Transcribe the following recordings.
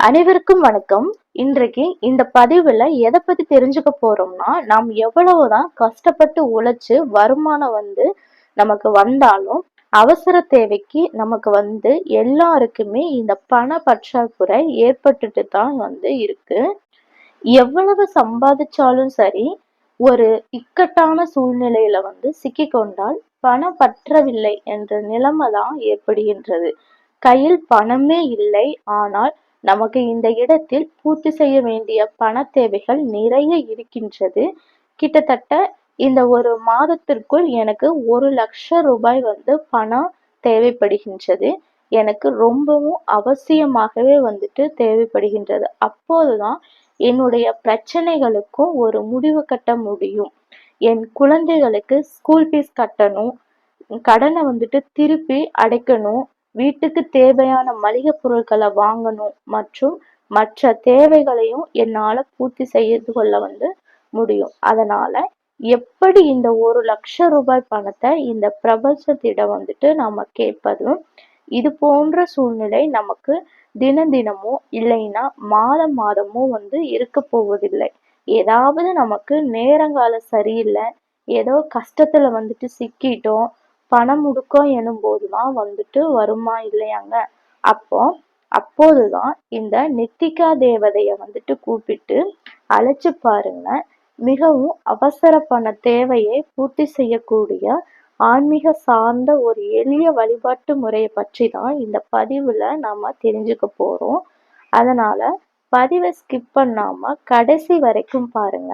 அனைவருக்கும் வணக்கம். இன்றைக்கு இந்த பதிவுல எத பத்தி தெரிஞ்சுக்க போறோம்னா, நாம் எவ்வளவுதான் கஷ்டப்பட்டு உழைச்சு வருமானம் நமக்கு வந்தாலும், அவசர தேவைக்கு நமக்கு எல்லாருக்குமே இந்த பண பற்றாக்குறை ஏற்பட்டுட்டு தான் இருக்கு. எவ்வளவு சம்பாதிச்சாலும் சரி, ஒரு இக்கட்டான சூழ்நிலையில சிக்கிக்கொண்டால் பணம் பற்றவில்லை என்ற நிலைமை தான் ஏற்படுகின்றது. கையில் பணமே இல்லை, ஆனால் நமக்கு இந்த இடத்தில் பூர்த்தி செய்ய வேண்டிய பண தேவைகள் நிறைய இருக்கின்றது. கிட்டத்தட்ட இந்த ஒரு மாதத்திற்குள் எனக்கு 1,00,000 ரூபாய் பணம் தேவைப்படுகின்றது. எனக்கு ரொம்பவும் அவசியமாகவே தேவைப்படுகின்றது. அப்போதுதான் என்னுடைய பிரச்சனைகளுக்கும் ஒரு முடிவு கட்ட முடியும். என் குழந்தைகளுக்கு ஸ்கூல் ஃபீஸ் கட்டணும், கடனை திருப்பி அடைக்கணும், வீட்டுக்கு தேவையான மளிகை பொருட்களை வாங்கணும் மற்றும் மற்ற தேவைகளையும் என்னால பூர்த்தி செய்து கொள்ள முடியும். அதனால எப்படி இந்த 1,00,000 ரூபாய் பணத்தை இந்த பிரபஞ்சத்திடம் நாம கேட்பதும், இது போன்ற சூழ்நிலை நமக்கு தினமோ இல்லைன்னா மாதமோ இருக்க போவதில்லை. ஏதாவது நமக்கு நேரங்கால சரியில்லை, ஏதோ கஷ்டத்துல சிக்கிட்டோம், பணம் முடுக்கம் எனும் போதுதான் வருமா இல்லையாங்க. அப்போதுதான் இந்த நித்திகா தேவதைய கூப்பிட்டு அழைச்சு பாருங்க. மிகவும் அவசர பண தேவையை பூர்த்தி செய்யக்கூடிய ஆன்மீக சார்ந்த ஒரு எளிய வழிபாட்டு முறையை பற்றி தான் இந்த பதிவுல நாம தெரிஞ்சுக்க போறோம். அதனால பதிவை ஸ்கிப் பண்ணாம கடைசி வரைக்கும் பாருங்க.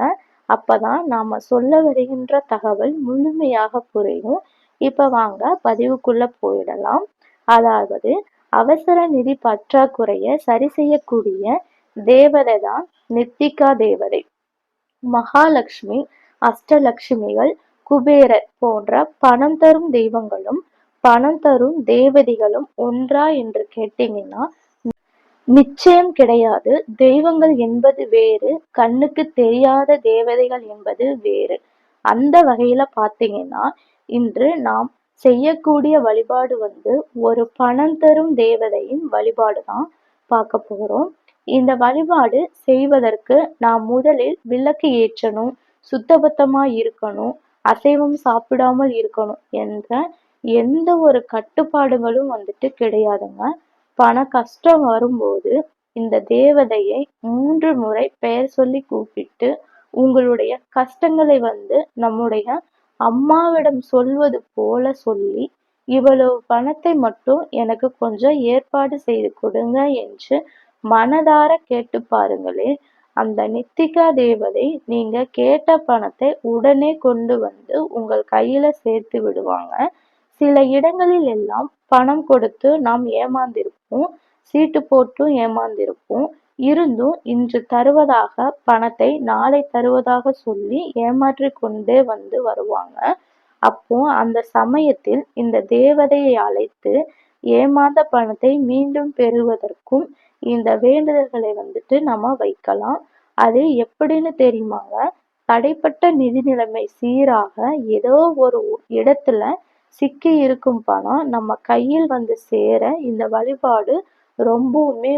அப்பதான் நாம சொல்ல வருகின்ற தகவல் முழுமையாக புரியும். இப்ப வாங்க பதிவுக்குள்ள போயிடலாம். அதாவது அவசர நிதி பற்றாக்குறைய சரி செய்யக்கூடிய தேவதை தான் நித்திகா தேவதை. மகாலட்சுமி, அஷ்டலட்சுமிகள், குபேரர் போன்ற பணம் தரும் தெய்வங்களும் பணம் தரும் தேவதைகளும் ஒன்றா என்று கேட்டீங்கன்னா நிச்சயம் கிடையாது. தெய்வங்கள் என்பது வேறு, கண்ணுக்கு தெரியாத தேவதைகள் என்பது வேறு. அந்த வகையில பாத்தீங்கன்னா இன்று நாம் செய்யக்கூடிய வழிபாடு ஒரு பணம் தரும் தேவதையின் வழிபாடு தான் பார்க்க போறோம். இந்த வழிபாடு செய்வதற்கு நாம் முதலில் விளக்கு ஏற்றணும், சுத்தபத்தமா இருக்கணும், அசைவம் சாப்பிடாமல் இருக்கணும் என்ற எந்த ஒரு கட்டுப்பாடுகளும் கிடையாதுங்க. பண கஷ்டம் வரும்போது இந்த தேவதையை 3 முறை பெயர் சொல்லி கூப்பிட்டு உங்களுடைய கஷ்டங்களை நம்முடைய அம்மாவிடம் சொல்வது போல சொல்லி, இவ்வளவு பணத்தை மட்டும் எனக்கு கொஞ்சம் ஏற்பாடு செய்து கொடுங்க என்று மனதார கேட்டு பாருங்களேன். அந்த நித்திகா தேவதை நீங்க கேட்ட பணத்தை உடனே கொண்டு உங்கள் கையில சேர்த்து விடுவாங்க. சில இடங்களில் எல்லாம் பணம் கொடுத்து நாம் ஏமாந்திருப்போம், சீட்டு போட்டும் ஏமாந்திருப்போம். இருந்தும் இன்று தருவதாக பணத்தை நாளை தருவதாக சொல்லி ஏமாற்றி கொண்டே வருவாங்க. அப்போ அந்த சமயத்தில் இந்த தேவதையை அழைத்து ஏமாந்த பணத்தை மீண்டும் பெறுவதற்கும் இந்த வேண்டுதல்களை நம்ம வைக்கலாம். அது எப்படின்னு தெரியுமாங்க? தடைப்பட்ட நிதி நிலைமை சீராக ஏதோ ஒரு இடத்துல சிக்கி இருக்கும் பணம் நம்ம கையில் சேர இந்த வழிபாடு ரொம்பவுமே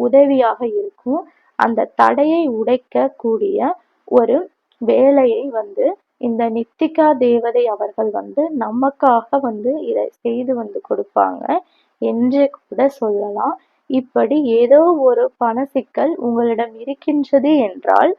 உதவியாக இருக்கும். அந்த தடையை உடைக்க கூடிய ஒரு வேலையை இந்த நித்திகா தேவதை அவர்கள் நமக்காக இதை செய்து கொடுப்பாங்க என்றே கூட சொல்லலாம். இப்படி ஏதோ ஒரு பண சிக்கல் உங்களிடம் இருக்கின்றது என்றால்,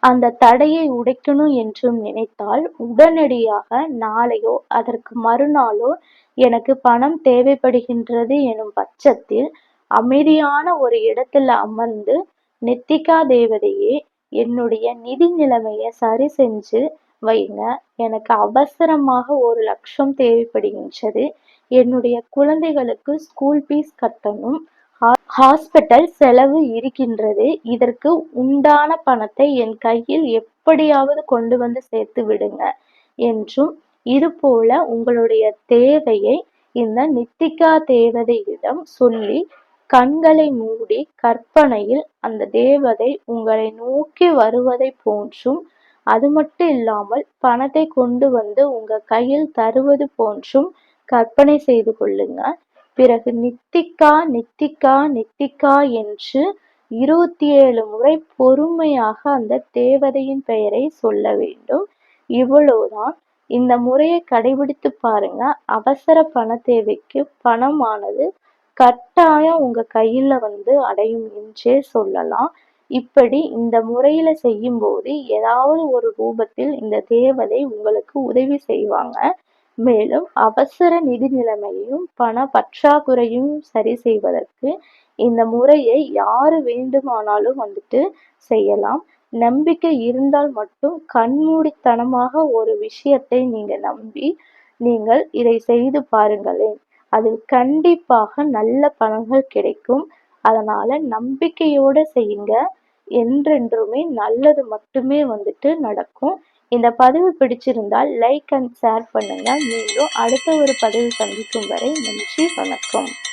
அந்த தடையை உடைக்கணும் என்றும் நினைத்தால் உடனடியாக நாளையோ அதற்கு மறுநாளோ எனக்கு பணம் தேவைப்படுகின்றது எனும் பட்சத்தில் அமைதியான ஒரு இடத்துல அமர்ந்து, நித்திகா தேவதையே என்னுடைய நிதி நிலைமையை சரி செஞ்சு வைங்க. எனக்கு அவசரமாக 1,00,000 தேவைப்படுகின்றது. என்னுடைய குழந்தைகளுக்கு ஸ்கூல் ஃபீஸ் கட்டணும், ஹாஸ்பிட்டல் செலவு இருக்கின்றது. இதற்கு உண்டான பணத்தை என் கையில் எப்படியாவது கொண்டு சேர்த்து விடுங்க என்றும், இது போல உங்களுடைய தேவையை இந்த நித்திகா தேவதையிடம் சொல்லி கண்களை மூடி கற்பனையில் அந்த தேவதை உங்களை நோக்கி வருவதை போன்றும், அது மட்டும் இல்லாமல் பணத்தை கொண்டு உங்க கையில் தருவது போன்றும் கற்பனை செய்து கொள்ளுங்க. பிறகு நித்திகா நித்திகா நித்திகா என்று 27 முறை பொறுமையாக அந்த தேவதையின் பெயரை சொல்ல வேண்டும். இவ்வளவுதான். இந்த முறையை கடைபிடித்து பாருங்க. அவசர பண தேவைக்கு பணமானது கட்டாயம் உங்க கையில அடையும் என்றே சொல்லலாம். இப்படி இந்த முறையில செய்யும்போது ஏதாவது ஒரு ரூபத்தில் இந்த தேவதை உங்களுக்கு உதவி செய்வாங்க. மேலும் அவசர நிதி நிலைமையையும் பண பற்றாக்குறையும் சரி செய்வதற்கு இந்த முறையை யாரு வேண்டுமானாலும் செய்யலாம். நம்பிக்கை இருந்தால் மட்டும் கண்மூடித்தனமாக ஒரு விஷயத்தை நீங்க நம்பி நீங்கள் இதை செய்து பாருங்களேன். அதில் கண்டிப்பாக நல்ல பலன்கள் கிடைக்கும். அதனால நம்பிக்கையோட செய்யுங்க. என்றென்றுமே நல்லது மட்டுமே நடக்கும். இந்த பதிவு பிடிச்சிருந்தால் லைக் அண்ட் ஷேர் பண்ணுங்க. மீண்டும் அடுத்த ஒரு பதிவு சந்திக்கும் வரை நன்றி, வணக்கம்.